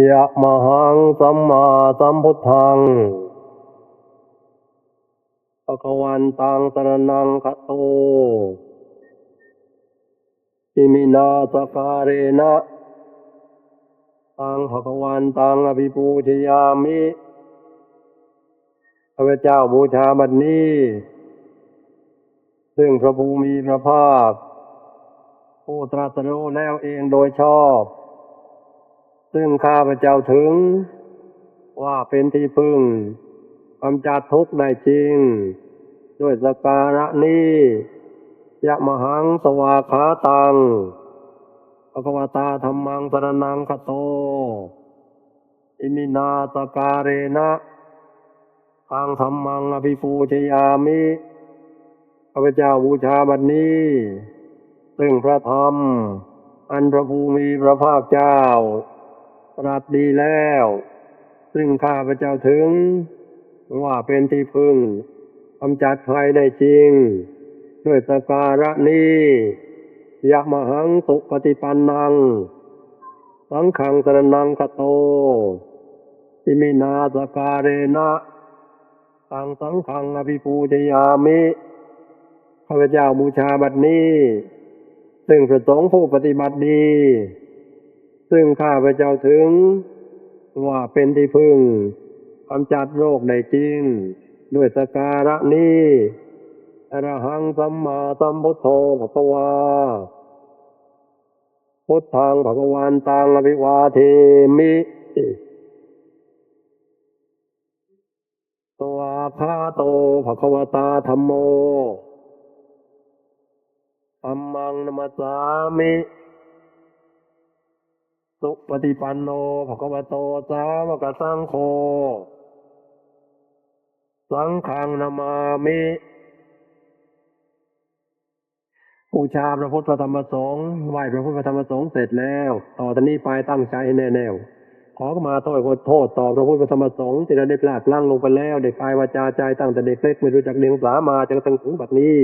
ยะมหังสัมมาสัมพุทธังภะคะวันตังสรณังคัจโตอิมินาสการเรนะตังภะคะวันตังอภิปูชยามิข้าพเจ้าบูชาบัดนี้ซึ่งพระภูมิพระภาคผู้ตรัสรู้แล้วเองโดยชอบซึ่งข้าพเจ้าถึงว่าเป็นที่พึ่งกำจัดทุกข์ได้จริงด้วยสักการะนี้ยะมหังสวากขาตังภะคะวตาธัมมังสรณังคัจโตอิมินาสการเรนะตังธัมมังอภิปูชยามิข้าพเจ้าบูชาบัดนี้ซึ่งพระธรรมอันพระภูมิพระภาคเจ้าตรัสดีแล้วซึ่งข้าพเจ้าถึงว่าเป็นที่พึ่งกำจัดภัยได้จริงด้วยสักการะนี้ยะมหังสุปฏิปันนังสังฆังสรณังคัจโตอิมินาสการเรนะตังสังฆังอภิปูชยามิข้าพเจ้าบูชาบัดนี้ซึ่งพระสงฆ์ผู้ปฏิบัติดีซึ่งข้าพเจ้าถึงว่าเป็นที่พึ่งกำจัดโรคได้จริงด้วยสักการะนี้อรหังสัมมาสัมพุทโธภะคะวาพุทธังภะคะวันตังอภิวาเทมิสวากขาโตภะคะวตาธัมโมธัมมังนัมสสามิสุปฏิปันโนภะคะวะโตสาวกสังโฆสังฆังนามามิบูชาพระพุทธพระธรรมพระสงฆ์ไหว้พระพุทธพระธรรมพระสงฆ์เสร็จแล้วต่อจากนี้ไปตั้งใจให้แน่แน่วขอมาโทษต่อพระพุทธพระธรรมพระสงฆ์ที่เราได้พลาดพลั้งลงไปแล้วได้กายวาจาใจตั้งแต่เด็กเล็กไม่รู้จักเลี้ยงสามาจนถึงบัดนี้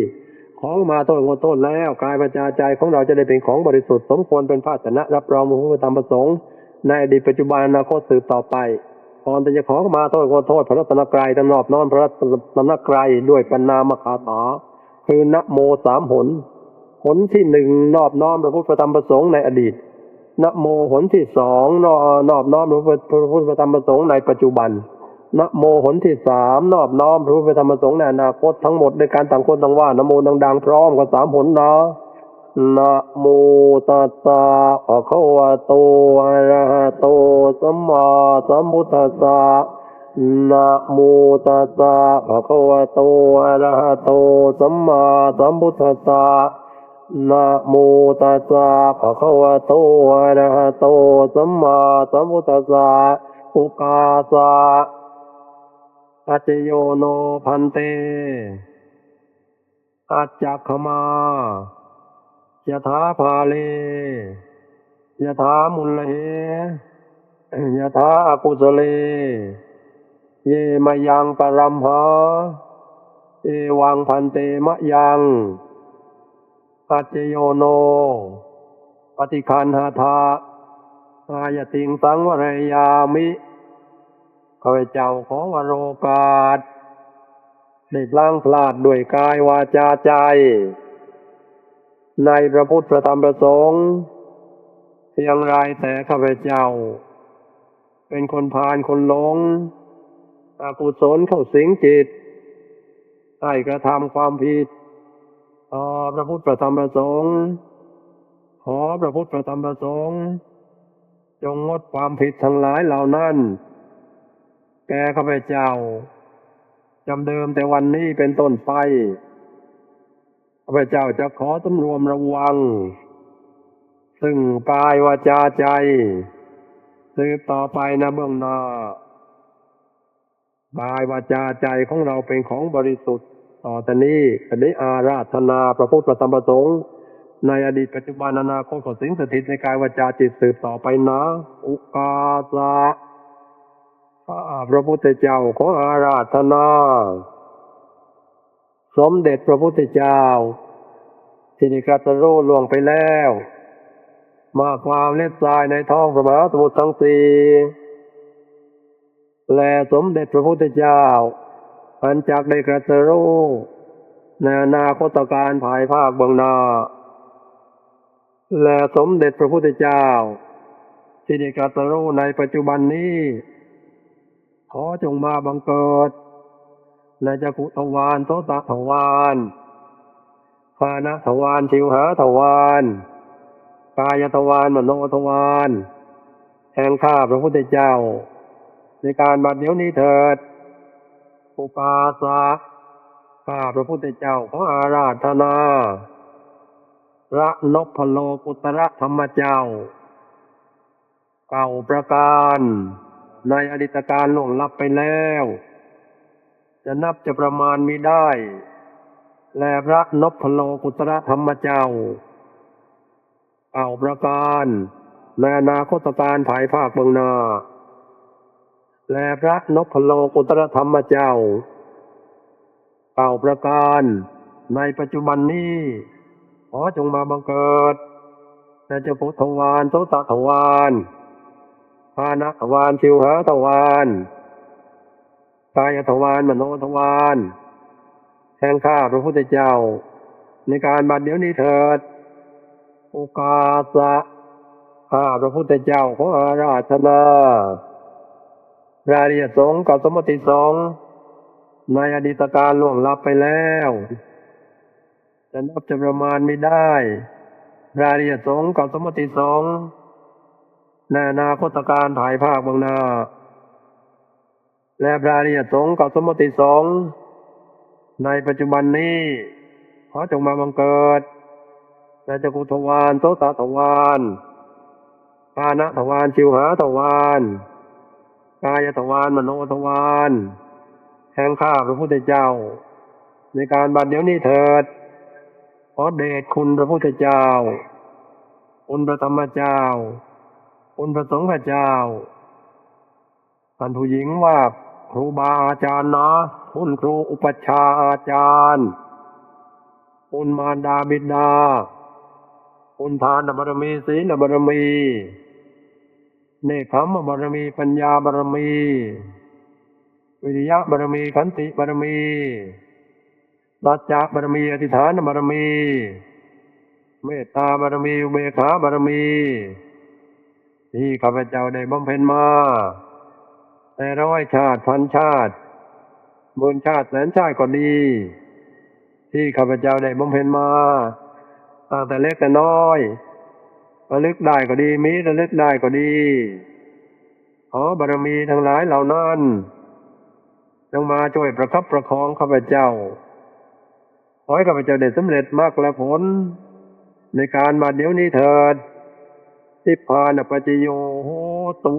ขอมาโทษแล้วกายวาจาใจของเราจะได้เป็นของบริสุทธิ์สมควรเป็นภาชนะรับรองพระพุทธธรรมพระสงฆ์ในอดีตปัจจุบันอนาคตสืบต่อไปก่อนจะขอมาโทษพระรัตนกรัยตนอบน้อมพระรัตนกรัยด้วยปณามคาถาคือนะโมสามหนหนที่หนึ่งนอบน้อมพระพุทธธรรมประสงค์ในอดีตนะโมหนที่สองนอบน้อมพระพุทธธรรมประสงค์ในปัจจุบันนะโมหนที่สามนอบน้อมพระพุทธธรรมประสงค์ในอนาคตทั้งหมดในการต่างคนต่างว่านะโมดังๆพร้อมกันสามหนนะนะโมตัสสะภะคะวะโตอะระหะโตสัมมาสัมพุทธัสสะนะโมตัสสะภะคะวะโตอะระหะโตสัมมาสัมพุทธัสสะนะโมตัสสะภะคะวะโตอะระหะโตสัมมาสัมพุทธัสสะอุกาสะปัจจโยโนพันเตอัจจักขมายะถาภาเลยะถามุลเลยะถาอกุสเลเยมยังปรัมหาเอวังพันเตมะยังปัจจโยโนปฏิคันหาทาอายติงสังวรยามิข้าพเจ้าขอวโรกาสได้พลั้งพลาดด้วยกายวาจาใจในพระพุทธพระธรรมพระสงฆ์เพียงไรแต่ข้าพเจ้าเป็นคนพาลคนหลงอกุศลเข้าสิงจิตให้กระทำความผิดต่อพระพุทธพระธรรมพระสงฆ์ขอพระพุทธพระธรรมพระสงฆ์จงงดความผิดทั้งหลายเหล่านั้นแก่ข้าพเจ้าจำเดิมแต่วันนี้เป็นต้นไปข้าพเจ้าจะขอสำรวมระวังซึ่งกายวาจาใจสืบต่อไปนะเบื้องหน้ากายวาจาใจของเราเป็นของบริสุทธิ์ต่อแต่นี้ก็ได้อาราธนาพระพุทธพระธรรมพระสงฆ์ในอดีตปัจจุบันอนาคตขอสิงสถิตในกายวาจาจิตสืบต่อไปนะอุกาสะพระพุทธเจ้าขออาราธนาสมเด็จพระพุทธเจ้าที่ได้ตรัสรู้ล่วงไปแล้ว มากความเล็ดทรายในท้องสมหาสมุทรทั้งสี่และสมเด็จพระพุทธเจ้าอันจักได้ตรัสรู้ในอนาคตการภายภาคเบื้องหน้าและสมเด็จพระพุทธเจ้าที่ได้ตรัสรู้ในปัจจุบันนี้ขอจงมาบังเกิดในจักขุทวารโสตทวารฆานะทวารชิวหาทวารกายทวารมโนทวารแห่งข้าพระพุทธเจ้าในการบัดเดี๋ยวนี้เถิดอุปาสะข้าพระพุทธเจ้าขออาราธนาพระนพโลกุตระธรรมเจ้าเก่าประการในอดีตการล่วงลับไปแล้วจะนับจะประมาณมิได้และพระนพโลกุตระธรรมเจ้าเก่าประการในอนาคตการภายภาคเบื้องหน้าและพระนพโลกุตระธรรมเจ้าเก่าประการในปัจจุบันนี้ขอจงมาบังเกิดในจักขุทวารโสตทวารฆานะทวารชิวหาทวารกายทวารมโนทวารแห่งข้าพระพุทธเจ้าในการบัดเดี๋ยวนี้เถิดโอกาสะข้าพระพุทธเจ้าขออาราธนาพระอริยสงฆ์กับสมมติสงฆ์ในอดีตการล่วงลับไปแล้วจะนับจะประมาณไม่ได้พระอริยสงฆ์กับสมมติสงฆ์ในอนาคตการภายภาคเบื้องหน้าและพระอริยสงฆ์กับสมมติสงฆ์ในปัจจุบันนี้ขอจงมาบังเกิดในจักขุทวารโสตทวารฆานะทวารชิวหาทวารกายทวารมโนทวารแห่งข้าพระพุทธเจ้าในการบัดเดี๋ยวนี้เถิดขอเดชคุณพระพุทธเจ้าคุณพระธรรมเจ้าคุณพระสงฆ์เจ้าท่านผู้หญิงว่าครูบาอาจารย์นะคุณครูอุปัชฌาย์อาจารย์คุณมารดาบิดาคุณทานบารมีศีลบารมีเนคขมบารมีปัญญาบารมีวิริยะบารมีขันติบารมีสัจจะบารมีอธิษฐานบารมีเมตตาบารมีอุเบกขาบารมีที่ข้าพเจ้าได้บำเพ็ญมาแต่ร้อยชาติพันชาติหมื่นชาติแสนชาติก็ดีที่ข้าพเจ้าได้บำเพ็ญมาตั้งแต่เล็กแต่น้อยระลึกได้ก็ดีมิระลึกได้ก็ดีขอบารมีทั้งหลายเหล่านั้นจงมาช่วยประคับประคองข้าพเจ้าขอให้ข้าพเจ้าได้สำเร็จมรรคและผลในการมาเดี๋ยวนี้เถิดนิพพานปัจจโยโหตุ